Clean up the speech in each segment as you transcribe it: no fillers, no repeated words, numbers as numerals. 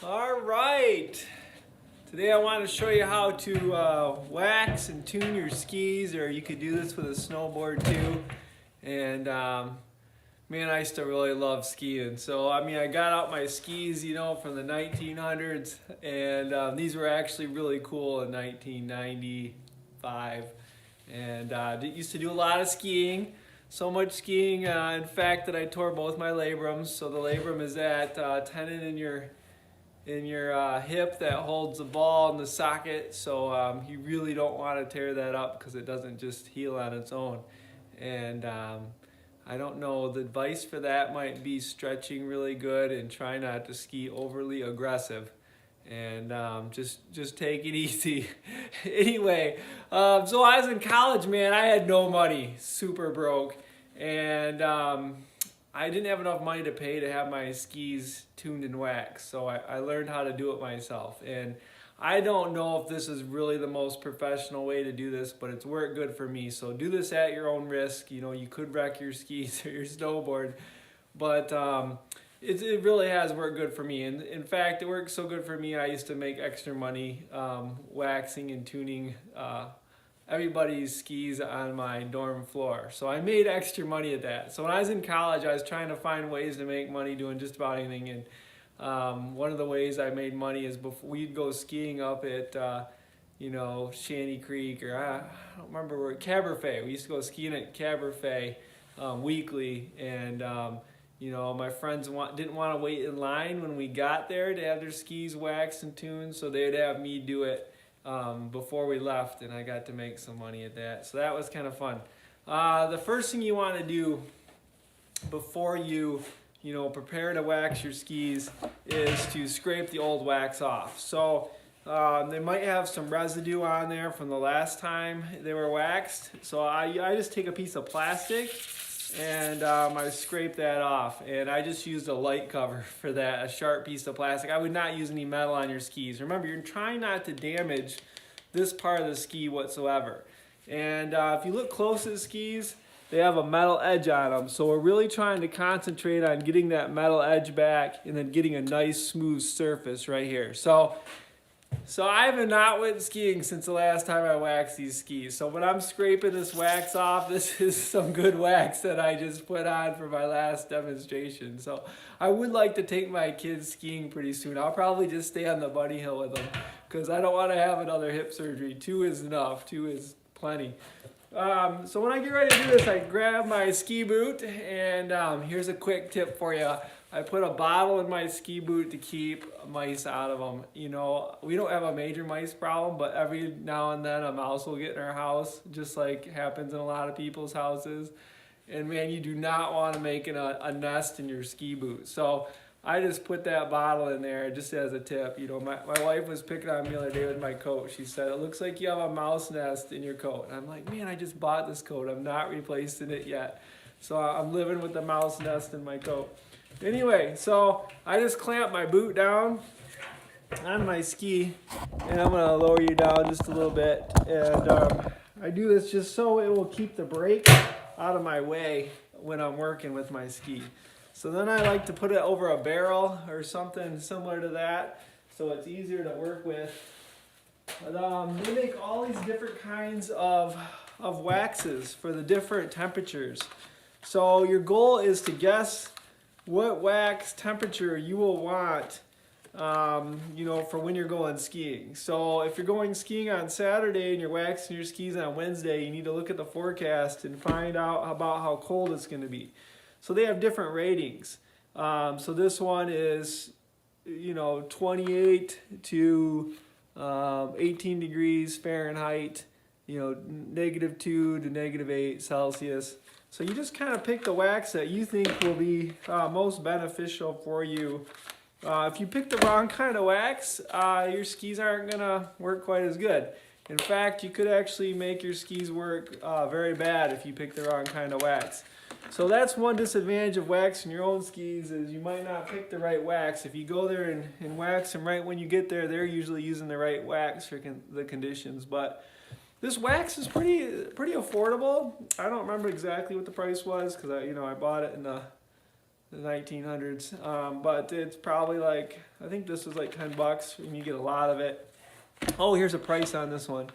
All right. Today I want to show you how to wax and tune your skis, or you could do this with a snowboard too. And man, I used to really love skiing. So I got out my skis, from the 1900s, and these were actually really cool in 1995. And used to do a lot of skiing. So much skiing, in fact, that I tore both my labrums. So the labrum is that tendon in your hip that holds the ball in the socket. So you really don't want to tear that up because it doesn't just heal on its own. And I don't know, the advice for that might be stretching really good and try not to ski overly aggressive. And just take it easy. Anyway, so I was in college, man. I had no money, super broke, and I didn't have enough money to pay to have my skis tuned and waxed. So I learned how to do it myself. And I don't know if this is really the most professional way to do this, but it's worked good for me. So do this at your own risk. You could wreck your skis or your snowboard, but it really has worked good for me. And in fact, it worked so good for me, I used to make extra money waxing and tuning everybody's skis on my dorm floor. So I made extra money at that. So when I was in college, I was trying to find ways to make money doing just about anything. And one of the ways I made money is before we'd go skiing up at Shanty Creek, or I don't remember where, Caberfay. We used to go skiing at Caberfay weekly, and my friends didn't want to wait in line when we got there to have their skis waxed and tuned, so they'd have me do it before we left, and I got to make some money at that. So that was kind of fun. The first thing you want to do before you prepare to wax your skis is to scrape the old wax off. So they might have some residue on there from the last time they were waxed. So I just take a piece of plastic and I scrape that off. And I just used a light cover for that, a sharp piece of plastic. I would not use any metal on your skis. Remember, you're trying not to damage this part of the ski whatsoever. And if you look close at the skis, they have a metal edge on them. So we're really trying to concentrate on getting that metal edge back and then getting a nice smooth surface right here. So I have not went skiing since the last time I waxed these skis. So when I'm scraping this wax off, this is some good wax that I just put on for my last demonstration. So I would like to take my kids skiing pretty soon. I'll probably just stay on the bunny hill with them because I don't want to have another hip surgery. 2 is enough. 2 is plenty. So when I get ready to do this, I grab my ski boot, and here's a quick tip for you. I put a bottle in my ski boot to keep mice out of them. We don't have a major mice problem, but every now and then a mouse will get in our house, just like happens in a lot of people's houses. And man, you do not want to make a nest in your ski boot. So I just put that bottle in there just as a tip. My wife was picking on me the other day with my coat. She said, "It looks like you have a mouse nest in your coat." And I'm like, man, I just bought this coat. I'm not replacing it yet. So I'm living with the mouse nest in my coat. Anyway, so I just clamp my boot down on my ski, and I'm going to lower you down just a little bit. And I do this just so it will keep the brake out of my way when I'm working with my ski. So then I like to put it over a barrel or something similar to that, so it's easier to work with. But we make all these different kinds of waxes for the different temperatures. So your goal is to guess what wax temperature you will want, for when you're going skiing. So if you're going skiing on Saturday and you're waxing your skis on Wednesday, you need to look at the forecast and find out about how cold it's going to be. So they have different ratings. So this one is, 28 to 18 degrees Fahrenheit, -2 to -8 Celsius. So you just kind of pick the wax that you think will be most beneficial for you. If you pick the wrong kind of wax, your skis aren't going to work quite as good. In fact, you could actually make your skis work very bad if you pick the wrong kind of wax. So that's one disadvantage of waxing your own skis, is you might not pick the right wax. If you go there and wax them right when you get there, they're usually using the right wax for the conditions. But this wax is pretty affordable. I don't remember exactly what the price was because I bought it in the the 1900s. But it's probably like, I think this was like $10 and you get a lot of it. Oh, here's a price on this one.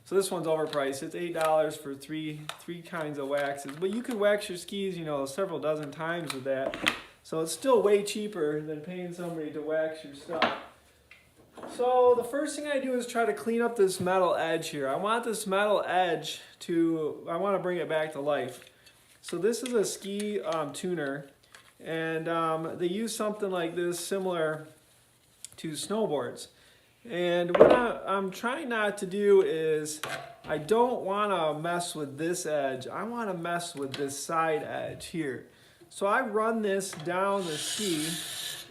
So this one's overpriced. It's $8 for three kinds of waxes. But you could wax your skis, you know, several dozen times with that. So it's still way cheaper than paying somebody to wax your stuff. So the first thing I do is try to clean up this metal edge here. I want this metal edge I want to bring it back to life. So this is a ski tuner, and they use something like this similar to snowboards. And what I'm trying not to do is, I don't want to mess with this edge. I want to mess with this side edge here. So I run this down the ski,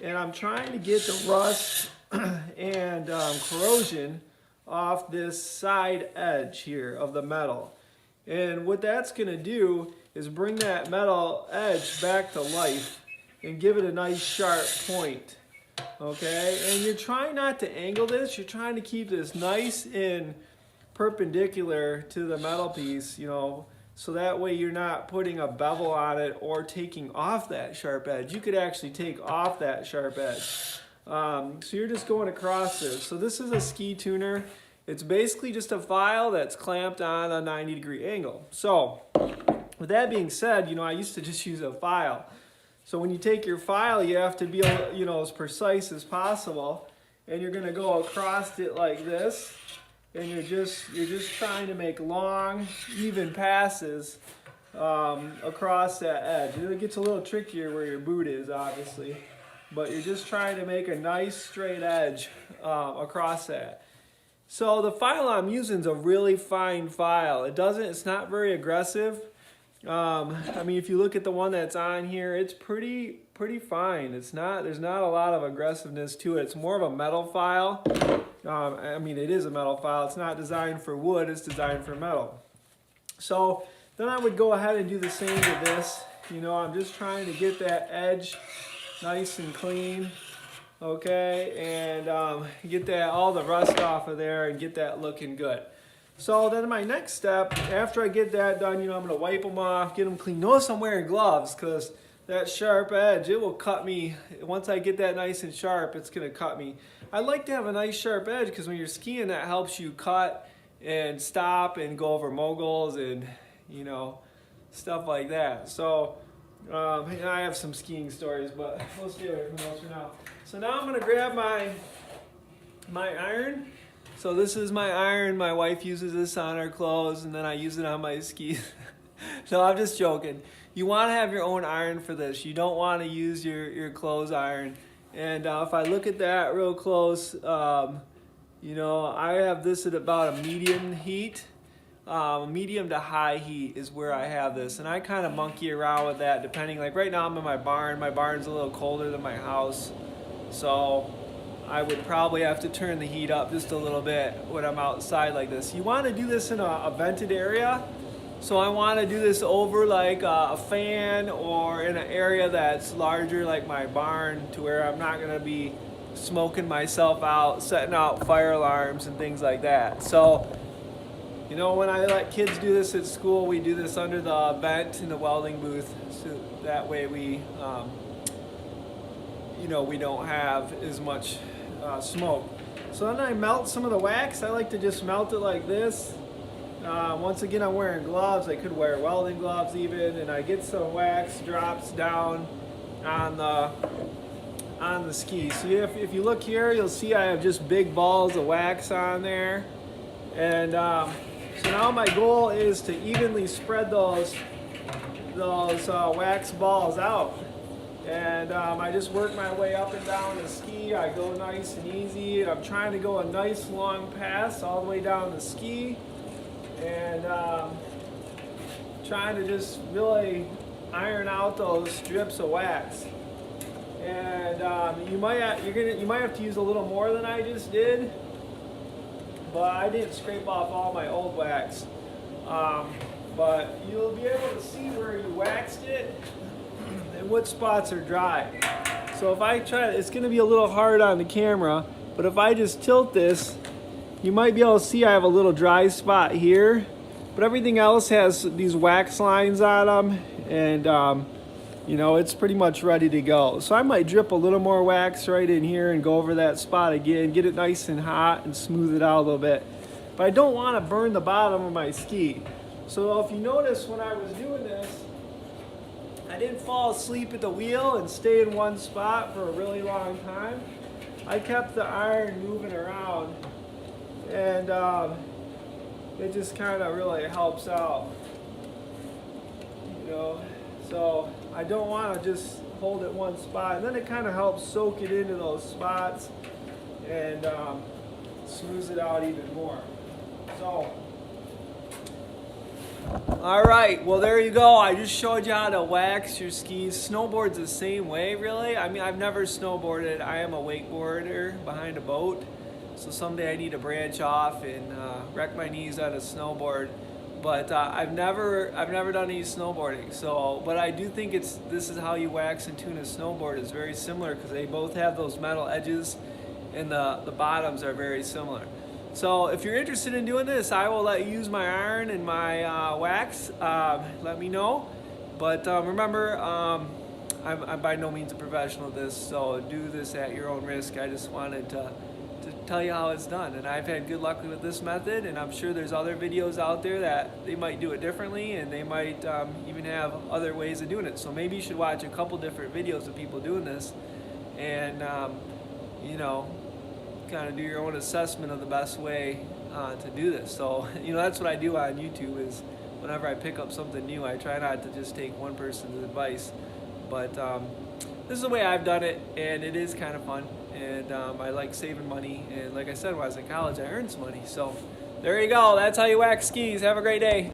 and I'm trying to get the rust and corrosion off this side edge here of the metal. And what that's going to do is bring that metal edge back to life and give it a nice sharp point. Okay, and you're trying not to angle this, you're trying to keep this nice and perpendicular to the metal piece, you know, so that way you're not putting a bevel on it or taking off that sharp edge. You could actually take off that sharp edge. So you're just going across this. So this is a ski tuner. It's basically just a file that's clamped on a 90-degree angle. So with that being said, you know, I used to just use a file. So when you take your file, you have to be, you know, as precise as possible, and you're going to go across it like this, and you're just trying to make long, even passes across that edge. It gets a little trickier where your boot is, obviously, but you're just trying to make a nice straight edge across that. So the file I'm using is a really fine file. It's not very aggressive. I mean, if you look at the one that's on here, it's pretty fine. There's not a lot of aggressiveness to it. It's more of a metal file. I mean, it is a metal file. It's not designed for wood, it's designed for metal. So then I would go ahead and do the same with this. You know, I'm just trying to get that edge nice and clean, okay, and get all the rust off of there and get that looking good. So then my next step, after I get that done, you know, I'm going to wipe them off, get them clean. Notice I'm wearing gloves because that sharp edge, it will cut me. Once I get that nice and sharp, it's going to cut me. I like to have a nice sharp edge because when you're skiing, that helps you cut and stop and go over moguls and, you know, stuff like that. So I have some skiing stories, but we'll stay away from those for now. So now I'm going to grab my iron. So this is my iron. My wife uses this on her clothes, and then I use it on my skis. No, I'm just joking. You want to have your own iron for this. You don't want to use your clothes iron. And if I look at that real close, you know, I have this at about a medium heat. Medium to high heat is where I have this. And I kind of monkey around with that depending. Like right now I'm in my barn. My barn's a little colder than my house. So I would probably have to turn the heat up just a little bit when I'm outside like this. You want to do this in a vented area. So I want to do this over like a fan or in an area that's larger like my barn to where I'm not going to be smoking myself out, setting out fire alarms and things like that. So, you know, when I let kids do this at school, we do this under the vent in the welding booth. So that way we, you know, we don't have as much smoke. So then I melt some of the wax. I like to just melt it like this. Once again, I'm wearing gloves. I could wear welding gloves even, and I get some wax drops down on the ski. So if you look here, you'll see I have just big balls of wax on there. And so now my goal is to evenly spread those wax balls out. And I just work my way up and down the ski. I go nice and easy. And I'm trying to go a nice long pass all the way down the ski. And trying to just really iron out those strips of wax. And you might have to use a little more than I just did. But I didn't scrape off all my old wax. But you'll be able to see where you waxed it and what spots are dry. So if I try, it's going to be a little hard on the camera, but if I just tilt this, you might be able to see I have a little dry spot here, but everything else has these wax lines on them, and you know, it's pretty much ready to go. So I might drip a little more wax right in here and go over that spot again, get it nice and hot and smooth it out a little bit. But I don't want to burn the bottom of my ski. So if you notice when I was doing this, I didn't fall asleep at the wheel and stay in one spot for a really long time. I kept the iron moving around, and it just kind of really helps out, you know. So I don't want to just hold it one spot, and then it kind of helps soak it into those spots and smooths it out even more. So, all right, well there you go. I just showed you how to wax your skis. Snowboard's the same way, really. I mean, I've never snowboarded. I am a wakeboarder behind a boat, so someday I need to branch off and wreck my knees on a snowboard. But I've never done any snowboarding. So, but I do think this is how you wax and tune a snowboard. Is very similar because they both have those metal edges, and the bottoms are very similar. So if you're interested in doing this, I will let you use my iron and my wax. Let me know. But remember, I'm by no means a professional at this, so do this at your own risk. I just wanted to tell you how it's done. And I've had good luck with this method, and I'm sure there's other videos out there that they might do it differently, and they might even have other ways of doing it. So maybe you should watch a couple different videos of people doing this, and you know, kind of do your own assessment of the best way to do this. So, you know, that's what I do on YouTube is whenever I pick up something new, I try not to just take one person's advice. But this is the way I've done it, and it is kind of fun. And I like saving money. And like I said, when I was in college, I earned some money. So there you go. That's how you wax skis. Have a great day.